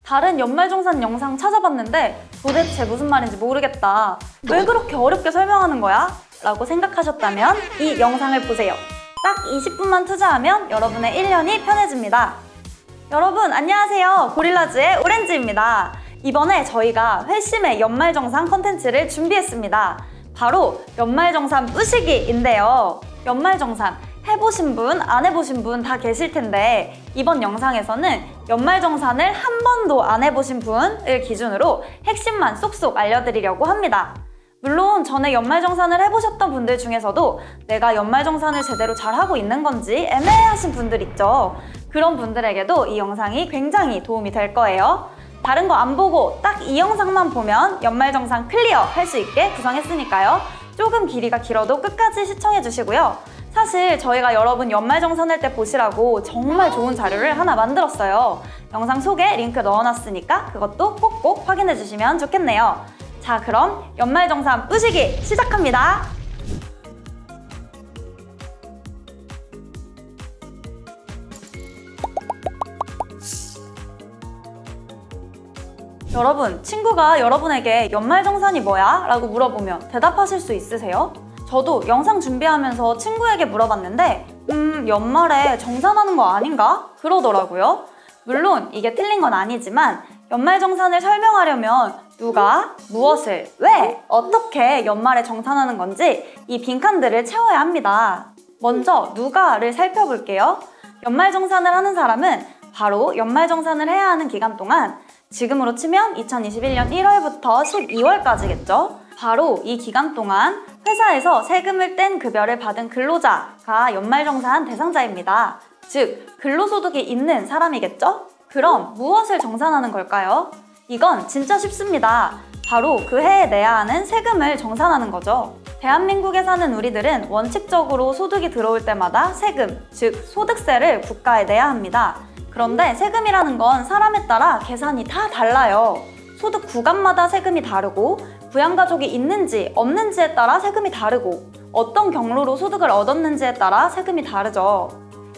다른 연말정산 영상 찾아봤는데 도대체 무슨 말인지 모르겠다. 왜 그렇게 어렵게 설명하는 거야? 라고 생각하셨다면 이 영상을 보세요. 딱 20분만 투자하면 여러분의 1년이 편해집니다. 여러분 안녕하세요. 고릴라즈의 오렌지입니다. 이번에 저희가 회심의 연말정산 컨텐츠를 준비했습니다. 바로 연말정산 뿌시기인데요. 연말정산 해보신 분, 안 해보신 분 다 계실 텐데 이번 영상에서는 연말정산을 한 번도 안 해보신 분을 기준으로 핵심만 쏙쏙 알려드리려고 합니다. 물론 전에 연말정산을 해보셨던 분들 중에서도 내가 연말정산을 제대로 잘하고 있는 건지 애매하신 분들 있죠. 그런 분들에게도 이 영상이 굉장히 도움이 될 거예요. 다른 거 안 보고 딱 이 영상만 보면 연말정산 클리어 할 수 있게 구성했으니까요. 조금 길이가 길어도 끝까지 시청해 주시고요. 사실 저희가 여러분 연말정산할 때 보시라고 정말 좋은 자료를 하나 만들었어요. 영상 속에 링크 넣어놨으니까 그것도 꼭꼭 확인해 주시면 좋겠네요. 자, 그럼 연말정산 뿌시기 시작합니다. 여러분, 친구가 여러분에게 연말정산이 뭐야? 라고 물어보면 대답하실 수 있으세요? 저도 영상 준비하면서 친구에게 물어봤는데 연말에 정산하는 거 아닌가? 그러더라고요. 물론 이게 틀린 건 아니지만 연말정산을 설명하려면 누가, 무엇을, 왜, 어떻게 연말에 정산하는 건지 이 빈칸들을 채워야 합니다. 먼저 누가를 살펴볼게요. 연말정산을 하는 사람은 바로 연말정산을 해야 하는 기간 동안 지금으로 치면 2021년 1월부터 12월까지겠죠? 바로 이 기간 동안 회사에서 세금을 뗀 급여를 받은 근로자가 연말정산 대상자입니다. 즉, 근로소득이 있는 사람이겠죠? 그럼 무엇을 정산하는 걸까요? 이건 진짜 쉽습니다. 바로 그 해에 내야 하는 세금을 정산하는 거죠. 대한민국에 사는 우리들은 원칙적으로 소득이 들어올 때마다 세금, 즉 소득세를 국가에 내야 합니다. 그런데 세금이라는 건 사람에 따라 계산이 다 달라요. 소득 구간마다 세금이 다르고 부양가족이 있는지 없는지에 따라 세금이 다르고 어떤 경로로 소득을 얻었는지에 따라 세금이 다르죠.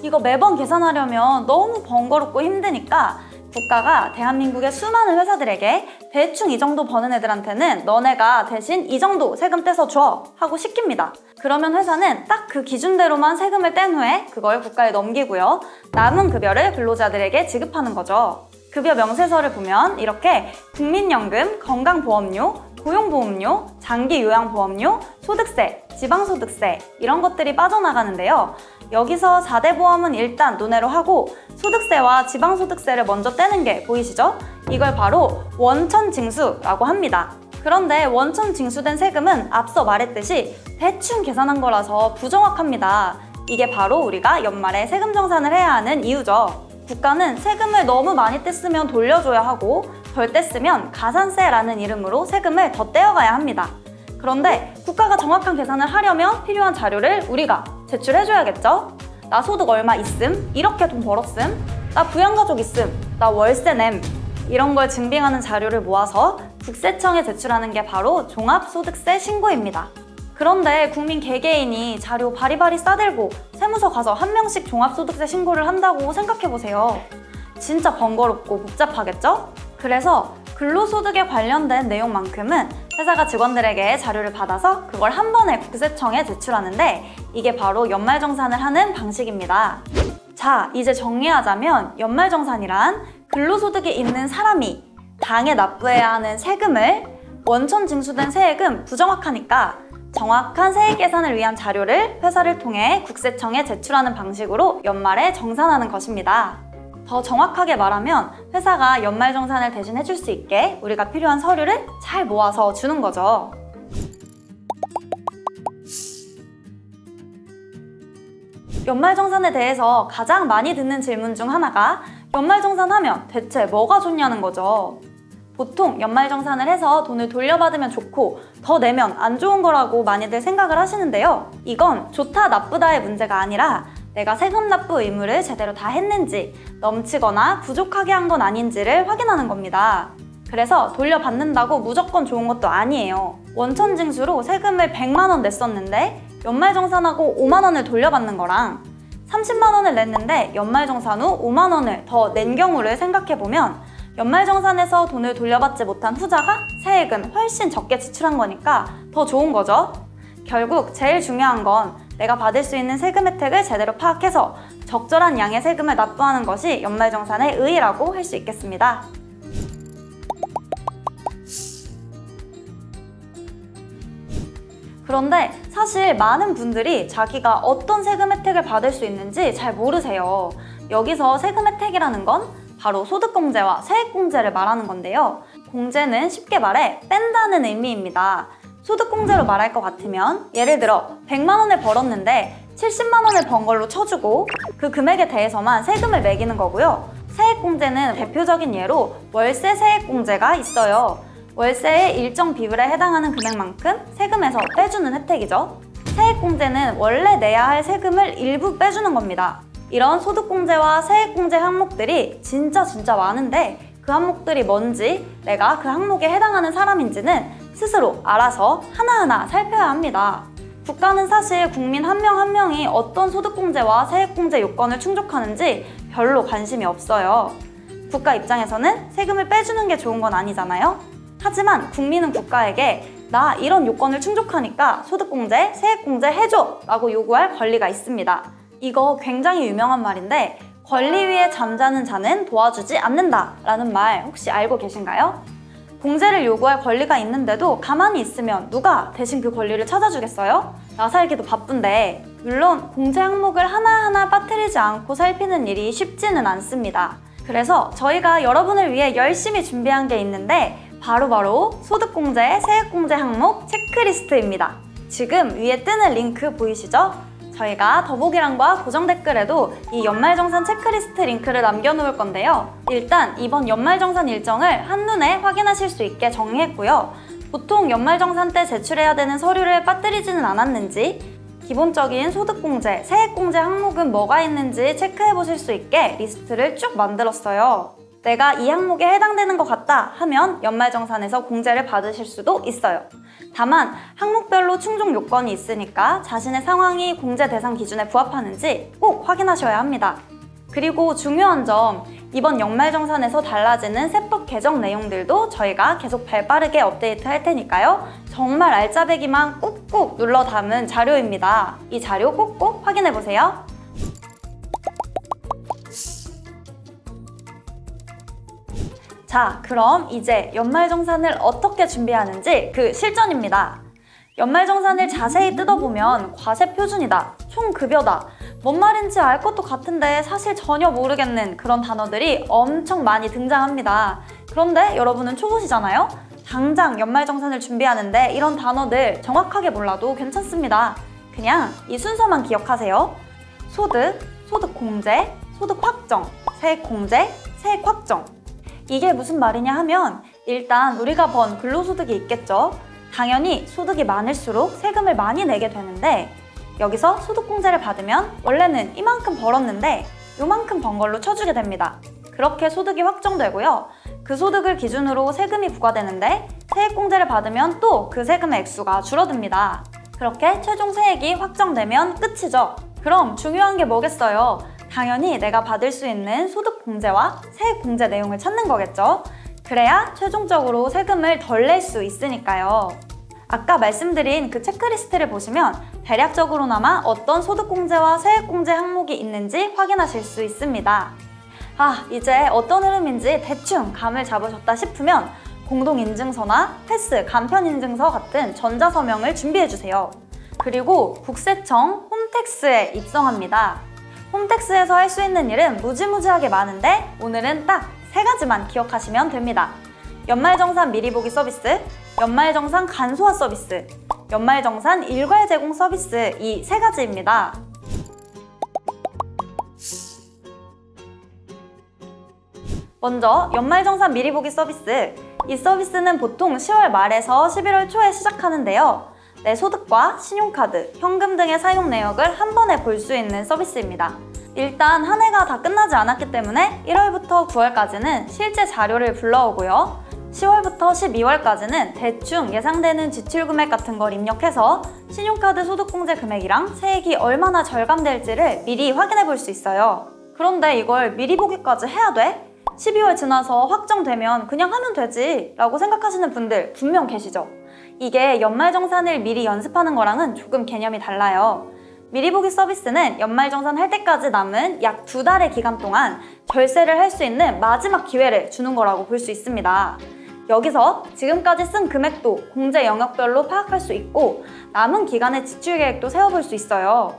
이거 매번 계산하려면 너무 번거롭고 힘드니까 국가가 대한민국의 수많은 회사들에게 대충 이 정도 버는 애들한테는 너네가 대신 이 정도 세금 떼서 줘 하고 시킵니다. 그러면 회사는 딱 그 기준대로만 세금을 뗀 후에 그걸 국가에 넘기고요. 남은 급여를 근로자들에게 지급하는 거죠. 급여 명세서를 보면 이렇게 국민연금, 건강보험료, 고용보험료, 장기요양보험료, 소득세, 지방소득세 이런 것들이 빠져나가는데요. 여기서 4대 보험은 일단 논외로 하고 소득세와 지방소득세를 먼저 떼는 게 보이시죠? 이걸 바로 원천징수라고 합니다. 그런데 원천 징수된 세금은 앞서 말했듯이 대충 계산한 거라서 부정확합니다. 이게 바로 우리가 연말에 세금 정산을 해야 하는 이유죠. 국가는 세금을 너무 많이 뗐으면 돌려줘야 하고 덜 뗐으면 가산세라는 이름으로 세금을 더 떼어가야 합니다. 그런데 국가가 정확한 계산을 하려면 필요한 자료를 우리가 제출해줘야겠죠? 나 소득 얼마 있음, 이렇게 돈 벌었음, 나 부양가족 있음, 나 월세 냄 이런 걸 증빙하는 자료를 모아서 국세청에 제출하는 게 바로 종합소득세 신고입니다. 그런데 국민 개개인이 자료 바리바리 싸들고 세무서 가서 한 명씩 종합소득세 신고를 한다고 생각해보세요. 진짜 번거롭고 복잡하겠죠? 그래서 근로소득에 관련된 내용만큼은 회사가 직원들에게 자료를 받아서 그걸 한 번에 국세청에 제출하는데 이게 바로 연말정산을 하는 방식입니다. 자, 이제 정리하자면 연말정산이란 근로소득이 있는 사람이 당에 납부해야 하는 세금을 원천 징수된 세액은 부정확하니까 정확한 세액 계산을 위한 자료를 회사를 통해 국세청에 제출하는 방식으로 연말에 정산하는 것입니다. 더 정확하게 말하면 회사가 연말정산을 대신 해줄 수 있게 우리가 필요한 서류를 잘 모아서 주는 거죠. 연말정산에 대해서 가장 많이 듣는 질문 중 하나가 연말정산하면 대체 뭐가 좋냐는 거죠. 보통 연말정산을 해서 돈을 돌려받으면 좋고 더 내면 안 좋은 거라고 많이들 생각을 하시는데요. 이건 좋다 나쁘다의 문제가 아니라 내가 세금 납부 의무를 제대로 다 했는지 넘치거나 부족하게 한 건 아닌지를 확인하는 겁니다. 그래서 돌려받는다고 무조건 좋은 것도 아니에요. 원천징수로 세금을 100만 원 냈었는데 연말정산하고 5만 원을 돌려받는 거랑 30만 원을 냈는데 연말정산 후 5만 원을 더 낸 경우를 생각해보면 연말정산에서 돈을 돌려받지 못한 후자가 세액은 훨씬 적게 지출한 거니까 더 좋은 거죠. 결국 제일 중요한 건 내가 받을 수 있는 세금 혜택을 제대로 파악해서 적절한 양의 세금을 납부하는 것이 연말정산의 의의라고 할 수 있겠습니다. 그런데 사실 많은 분들이 자기가 어떤 세금 혜택을 받을 수 있는지 잘 모르세요. 여기서 세금 혜택이라는 건 바로 소득공제와 세액공제를 말하는 건데요. 공제는 쉽게 말해 뺀다는 의미입니다. 소득공제로 말할 것 같으면 예를 들어 100만 원을 벌었는데 70만 원을 번 걸로 쳐주고 그 금액에 대해서만 세금을 매기는 거고요. 세액공제는 대표적인 예로 월세 세액공제가 있어요. 월세의 일정 비율에 해당하는 금액만큼 세금에서 빼주는 혜택이죠. 세액공제는 원래 내야 할 세금을 일부 빼주는 겁니다. 이런 소득공제와 세액공제 항목들이 진짜 많은데 그 항목들이 뭔지, 내가 그 항목에 해당하는 사람인지는 스스로 알아서 하나하나 살펴야 합니다. 국가는 사실 국민 한 명 한 명이 어떤 소득공제와 세액공제 요건을 충족하는지 별로 관심이 없어요. 국가 입장에서는 세금을 빼주는 게 좋은 건 아니잖아요. 하지만 국민은 국가에게 나 이런 요건을 충족하니까 소득공제, 세액공제 해줘! 라고 요구할 권리가 있습니다. 이거 굉장히 유명한 말인데 권리 위에 잠자는 자는 도와주지 않는다 라는 말 혹시 알고 계신가요? 공제를 요구할 권리가 있는데도 가만히 있으면 누가 대신 그 권리를 찾아주겠어요? 나 살기도 바쁜데. 물론 공제 항목을 하나하나 빠뜨리지 않고 살피는 일이 쉽지는 않습니다. 그래서 저희가 여러분을 위해 열심히 준비한 게 있는데 바로 소득공제, 세액공제 항목 체크리스트입니다. 지금 위에 뜨는 링크 보이시죠? 저희가 더보기란과 고정 댓글에도 이 연말정산 체크리스트 링크를 남겨놓을 건데요. 일단 이번 연말정산 일정을 한눈에 확인하실 수 있게 정리했고요. 보통 연말정산 때 제출해야 되는 서류를 빠뜨리지는 않았는지, 기본적인 소득공제, 세액공제 항목은 뭐가 있는지 체크해보실 수 있게 리스트를 쭉 만들었어요. 내가 이 항목에 해당되는 것 같다 하면 연말정산에서 공제를 받으실 수도 있어요. 다만 항목별로 충족 요건이 있으니까 자신의 상황이 공제 대상 기준에 부합하는지 꼭 확인하셔야 합니다. 그리고 중요한 점, 이번 연말정산에서 달라지는 세법 개정 내용들도 저희가 계속 발빠르게 업데이트 할 테니까요. 정말 알짜배기만 꾹꾹 눌러 담은 자료입니다. 이 자료 꼭꼭 확인해보세요. 자, 그럼 이제 연말정산을 어떻게 준비하는지 그 실전입니다. 연말정산을 자세히 뜯어보면 과세표준이다, 총급여다, 뭔 말인지 알 것도 같은데 사실 전혀 모르겠는 그런 단어들이 엄청 많이 등장합니다. 그런데 여러분은 초보시잖아요? 당장 연말정산을 준비하는데 이런 단어들 정확하게 몰라도 괜찮습니다. 그냥 이 순서만 기억하세요. 소득, 소득공제, 소득확정, 세액공제, 세액확정. 이게 무슨 말이냐 하면 일단 우리가 번 근로소득이 있겠죠. 당연히 소득이 많을수록 세금을 많이 내게 되는데 여기서 소득공제를 받으면 원래는 이만큼 벌었는데 요만큼 번 걸로 쳐주게 됩니다. 그렇게 소득이 확정되고요. 그 소득을 기준으로 세금이 부과되는데 세액공제를 받으면 또 그 세금의 액수가 줄어듭니다. 그렇게 최종 세액이 확정되면 끝이죠. 그럼 중요한 게 뭐겠어요? 당연히 내가 받을 수 있는 소득공제와 세액공제 내용을 찾는 거겠죠. 그래야 최종적으로 세금을 덜 낼 수 있으니까요. 아까 말씀드린 그 체크리스트를 보시면 대략적으로나마 어떤 소득공제와 세액공제 항목이 있는지 확인하실 수 있습니다. 이제 어떤 흐름인지 대충 감을 잡으셨다 싶으면 공동인증서나 패스, 간편인증서 같은 전자서명을 준비해주세요. 그리고 국세청 홈택스에 입성합니다. 홈택스에서 할 수 있는 일은 무지무지하게 많은데 오늘은 딱 3가지만 기억하시면 됩니다. 연말정산 미리보기 서비스, 연말정산 간소화 서비스, 연말정산 일괄 제공 서비스, 이 3가지입니다. 먼저 연말정산 미리보기 서비스. 이 서비스는 보통 10월 말에서 11월 초에 시작하는데요. 내 소득과 신용카드, 현금 등의 사용 내역을 한 번에 볼 수 있는 서비스입니다. 일단 한 해가 다 끝나지 않았기 때문에 1월부터 9월까지는 실제 자료를 불러오고요. 10월부터 12월까지는 대충 예상되는 지출금액 같은 걸 입력해서 신용카드 소득공제 금액이랑 세액이 얼마나 절감될지를 미리 확인해 볼 수 있어요. 그런데 이걸 미리 보기까지 해야 돼? 12월 지나서 확정되면 그냥 하면 되지 라고 생각하시는 분들 분명 계시죠? 이게 연말정산을 미리 연습하는 거랑은 조금 개념이 달라요. 미리 보기 서비스는 연말정산 할 때까지 남은 약 2달의 기간 동안 절세를 할 수 있는 마지막 기회를 주는 거라고 볼 수 있습니다. 여기서 지금까지 쓴 금액도 공제 영역별로 파악할 수 있고 남은 기간의 지출 계획도 세워볼 수 있어요.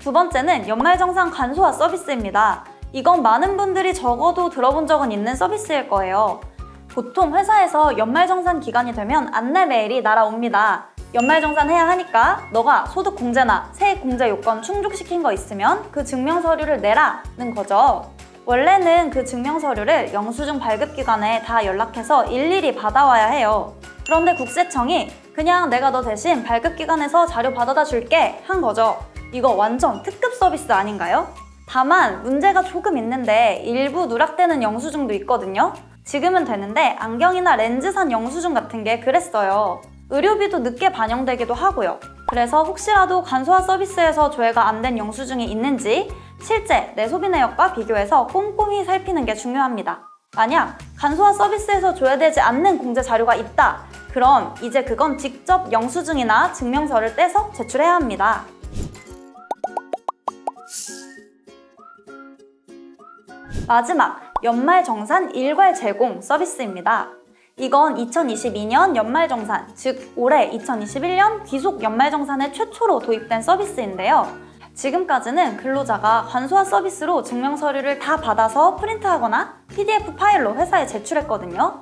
두 번째는 연말정산 간소화 서비스입니다. 이건 많은 분들이 적어도 들어본 적은 있는 서비스일 거예요. 보통 회사에서 연말정산 기간이 되면 안내 메일이 날아옵니다. 연말정산 해야 하니까 너가 소득공제나 세액공제 요건 충족시킨 거 있으면 그 증명서류를 내라는 거죠. 원래는 그 증명서류를 영수증 발급기관에 다 연락해서 일일이 받아와야 해요. 그런데 국세청이 그냥 내가 너 대신 발급기관에서 자료 받아다 줄게 한 거죠. 이거 완전 특급 서비스 아닌가요? 다만 문제가 조금 있는데 일부 누락되는 영수증도 있거든요. 지금은 되는데 안경이나 렌즈산 영수증 같은 게 그랬어요. 의료비도 늦게 반영되기도 하고요. 그래서 혹시라도 간소화 서비스에서 조회가 안 된 영수증이 있는지 실제 내 소비 내역과 비교해서 꼼꼼히 살피는 게 중요합니다. 만약 간소화 서비스에서 조회되지 않는 공제 자료가 있다. 그럼 이제 그건 직접 영수증이나 증명서를 떼서 제출해야 합니다. 마지막, 연말정산 일괄 제공 서비스입니다. 이건 2022년 연말정산, 즉 올해 2021년 귀속 연말정산의 최초로 도입된 서비스인데요. 지금까지는 근로자가 간소화 서비스로 증명서류를 다 받아서 프린트하거나 PDF 파일로 회사에 제출했거든요.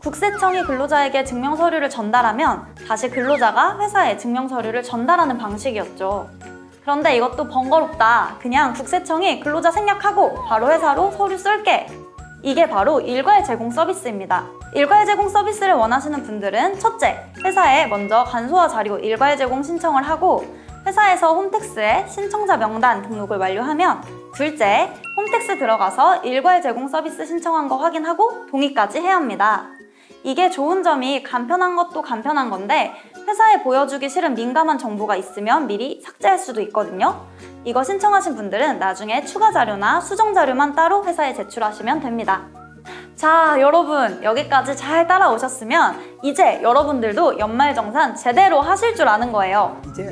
국세청이 근로자에게 증명서류를 전달하면 다시 근로자가 회사에 증명서류를 전달하는 방식이었죠. 그런데 이것도 번거롭다. 그냥 국세청이 근로자 생략하고 바로 회사로 서류 쏠게. 이게 바로 일괄 제공 서비스입니다. 일괄 제공 서비스를 원하시는 분들은 첫째, 회사에 먼저 간소화 자료 일괄 제공 신청을 하고 회사에서 홈택스에 신청자 명단 등록을 완료하면 둘째, 홈택스 들어가서 일괄 제공 서비스 신청한 거 확인하고 동의까지 해야 합니다. 이게 좋은 점이 간편한 것도 간편한 건데 회사에 보여주기 싫은 민감한 정보가 있으면 미리 삭제할 수도 있거든요. 이거 신청하신 분들은 나중에 추가 자료나 수정 자료만 따로 회사에 제출하시면 됩니다. 자, 여러분 여기까지 잘 따라오셨으면 이제 여러분들도 연말정산 제대로 하실 줄 아는 거예요. 이제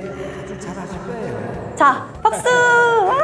아주 잘하실 거예요. 자, 박수! 와!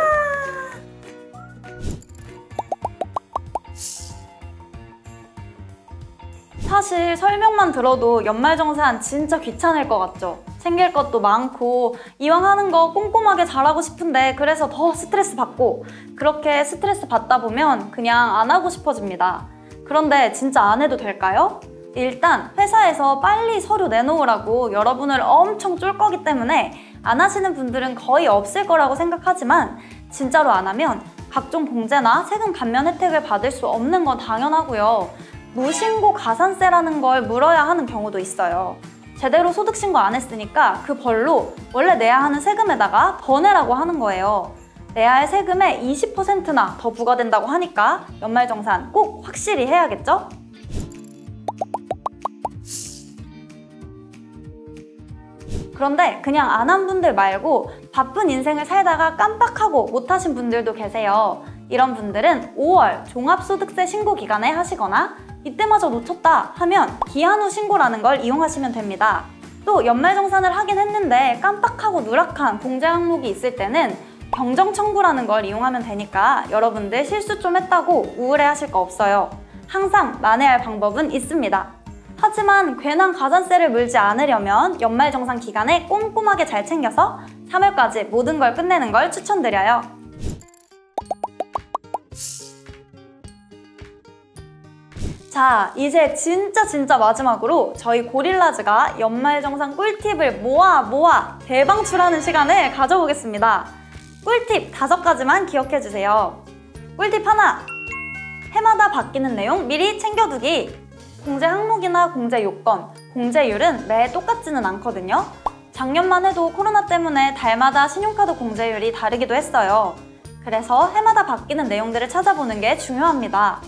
사실 설명만 들어도 연말정산 진짜 귀찮을 것 같죠? 챙길 것도 많고 이왕 하는 거 꼼꼼하게 잘하고 싶은데 그래서 더 스트레스 받고 그렇게 스트레스 받다 보면 그냥 안 하고 싶어집니다. 그런데 진짜 안 해도 될까요? 일단 회사에서 빨리 서류 내놓으라고 여러분을 엄청 쫄 거기 때문에 안 하시는 분들은 거의 없을 거라고 생각하지만 진짜로 안 하면 각종 공제나 세금 감면 혜택을 받을 수 없는 건 당연하고요. 무신고 가산세라는 걸 물어야 하는 경우도 있어요. 제대로 소득신고 안 했으니까 그 벌로 원래 내야 하는 세금에다가 더 내라고 하는 거예요. 내야 할 세금의 20%나 더 부과된다고 하니까 연말정산 꼭 확실히 해야겠죠? 그런데 그냥 안 한 분들 말고 바쁜 인생을 살다가 깜빡하고 못하신 분들도 계세요. 이런 분들은 5월 종합소득세 신고 기간에 하시거나 이때마저 놓쳤다 하면 기한 후 신고라는 걸 이용하시면 됩니다. 또 연말정산을 하긴 했는데 깜빡하고 누락한 공제 항목이 있을 때는 경정 청구라는 걸 이용하면 되니까 여러분들 실수 좀 했다고 우울해하실 거 없어요. 항상 만회할 방법은 있습니다. 하지만 괜한 가산세를 물지 않으려면 연말정산 기간에 꼼꼼하게 잘 챙겨서 3월까지 모든 걸 끝내는 걸 추천드려요. 자, 이제 진짜 마지막으로 저희 고릴라즈가 연말정산 꿀팁을 모아 대방출하는 시간을 가져보겠습니다. 꿀팁 5가지만 기억해주세요. 꿀팁 하나, 해마다 바뀌는 내용 미리 챙겨두기. 공제 항목이나 공제 요건, 공제율은 매 똑같지는 않거든요. 작년만 해도 코로나 때문에 달마다 신용카드 공제율이 다르기도 했어요. 그래서 해마다 바뀌는 내용들을 찾아보는 게 중요합니다.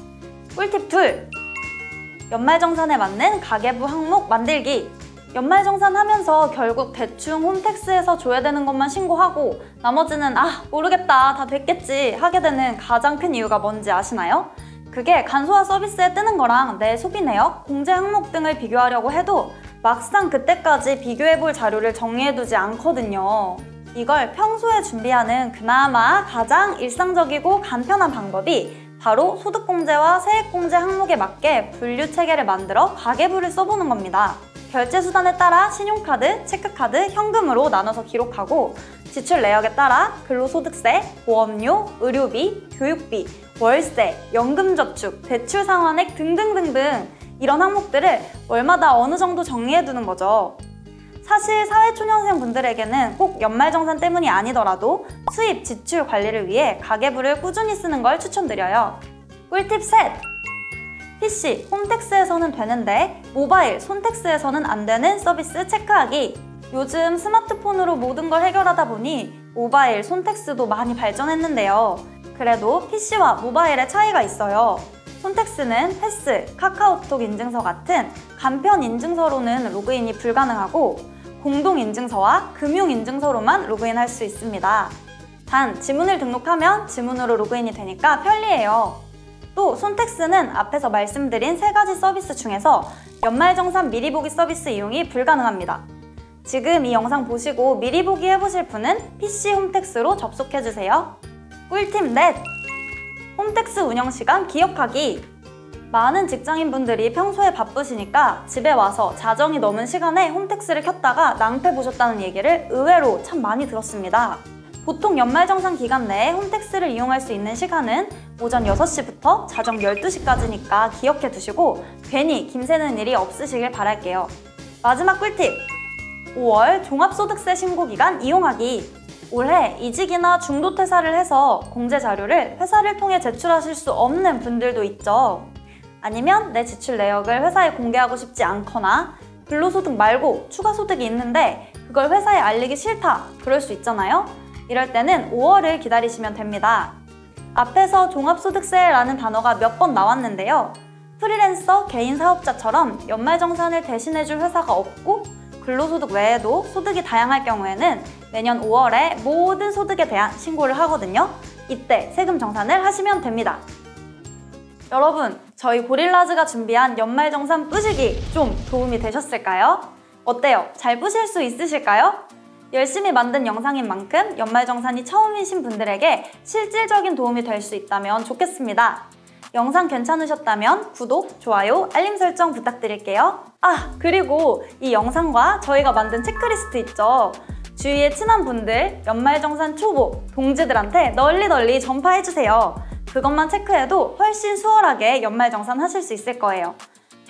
꿀팁 2, 연말정산에 맞는 가계부 항목 만들기. 연말정산하면서 결국 대충 홈택스에서 줘야 되는 것만 신고하고 나머지는 모르겠다 다 됐겠지 하게 되는 가장 큰 이유가 뭔지 아시나요? 그게 간소화 서비스에 뜨는 거랑 내 소비 내역, 공제 항목 등을 비교하려고 해도 막상 그때까지 비교해볼 자료를 정리해두지 않거든요. 이걸 평소에 준비하는 그나마 가장 일상적이고 간편한 방법이 바로 소득공제와 세액공제 항목에 맞게 분류 체계를 만들어 가계부를 써보는 겁니다. 결제 수단에 따라 신용카드, 체크카드, 현금으로 나눠서 기록하고 지출 내역에 따라 근로소득세, 보험료, 의료비, 교육비, 월세, 연금저축, 대출 상환액 등등등등 이런 항목들을 월마다 어느 정도 정리해두는 거죠. 사실 사회초년생 분들에게는 꼭 연말정산 때문이 아니더라도 수입, 지출 관리를 위해 가계부를 꾸준히 쓰는 걸 추천드려요. 꿀팁 셋! PC, 홈택스에서는 되는데 모바일, 손택스에서는 안 되는 서비스 체크하기. 요즘 스마트폰으로 모든 걸 해결하다 보니 모바일, 손택스도 많이 발전했는데요. 그래도 PC와 모바일의 차이가 있어요. 손택스는 패스, 카카오톡 인증서 같은 간편 인증서로는 로그인이 불가능하고 공동인증서와 금융인증서로만 로그인할 수 있습니다. 단, 지문을 등록하면 지문으로 로그인이 되니까 편리해요. 또 손택스는 앞에서 말씀드린 3가지 서비스 중에서 연말정산 미리보기 서비스 이용이 불가능합니다. 지금 이 영상 보시고 미리보기 해보실 분은 PC 홈택스로 접속해주세요. 꿀팁 넷! 홈택스 운영시간 기억하기. 많은 직장인분들이 평소에 바쁘시니까 집에 와서 자정이 넘은 시간에 홈택스를 켰다가 낭패 보셨다는 얘기를 의외로 참 많이 들었습니다. 보통 연말정산 기간 내에 홈택스를 이용할 수 있는 시간은 오전 6시부터 자정 12시까지니까 기억해 두시고 괜히 김새는 일이 없으시길 바랄게요. 마지막 꿀팁! 5월 종합소득세 신고기간 이용하기. 올해 이직이나 중도퇴사를 해서 공제 자료를 회사를 통해 제출하실 수 없는 분들도 있죠. 아니면 내 지출 내역을 회사에 공개하고 싶지 않거나 근로소득 말고 추가소득이 있는데 그걸 회사에 알리기 싫다 그럴 수 있잖아요. 이럴 때는 5월을 기다리시면 됩니다. 앞에서 종합소득세라는 단어가 몇 번 나왔는데요. 프리랜서, 개인 사업자처럼 연말정산을 대신해줄 회사가 없고 근로소득 외에도 소득이 다양할 경우에는 매년 5월에 모든 소득에 대한 신고를 하거든요. 이때 세금 정산을 하시면 됩니다. 여러분, 저희 고릴라즈가 준비한 연말정산 뿌시기 좀 도움이 되셨을까요? 어때요? 잘 뿌실 수 있으실까요? 열심히 만든 영상인 만큼 연말정산이 처음이신 분들에게 실질적인 도움이 될 수 있다면 좋겠습니다. 영상 괜찮으셨다면 구독, 좋아요, 알림 설정 부탁드릴게요. 그리고 이 영상과 저희가 만든 체크리스트 있죠? 주위에 친한 분들, 연말정산 초보, 동지들한테 널리 전파해주세요. 그것만 체크해도 훨씬 수월하게 연말정산 하실 수 있을 거예요.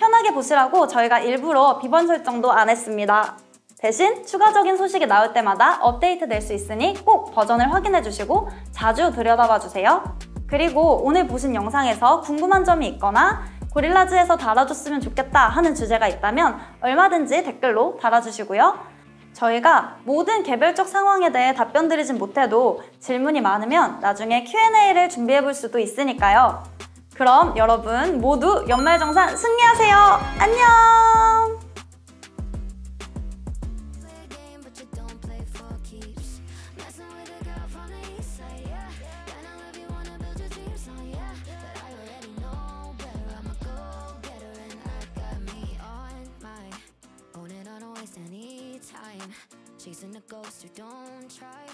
편하게 보시라고 저희가 일부러 비번 설정도 안 했습니다. 대신 추가적인 소식이 나올 때마다 업데이트 될 수 있으니 꼭 버전을 확인해 주시고 자주 들여다봐 주세요. 그리고 오늘 보신 영상에서 궁금한 점이 있거나 고릴라즈에서 달아줬으면 좋겠다 하는 주제가 있다면 얼마든지 댓글로 달아주시고요. 저희가 모든 개별적 상황에 대해 답변 드리진 못해도 질문이 많으면 나중에 Q&A를 준비해 볼 수도 있으니까요. 그럼 여러분 모두 연말정산 승리하세요! 안녕! Anytime, chasing a ghost who don't try.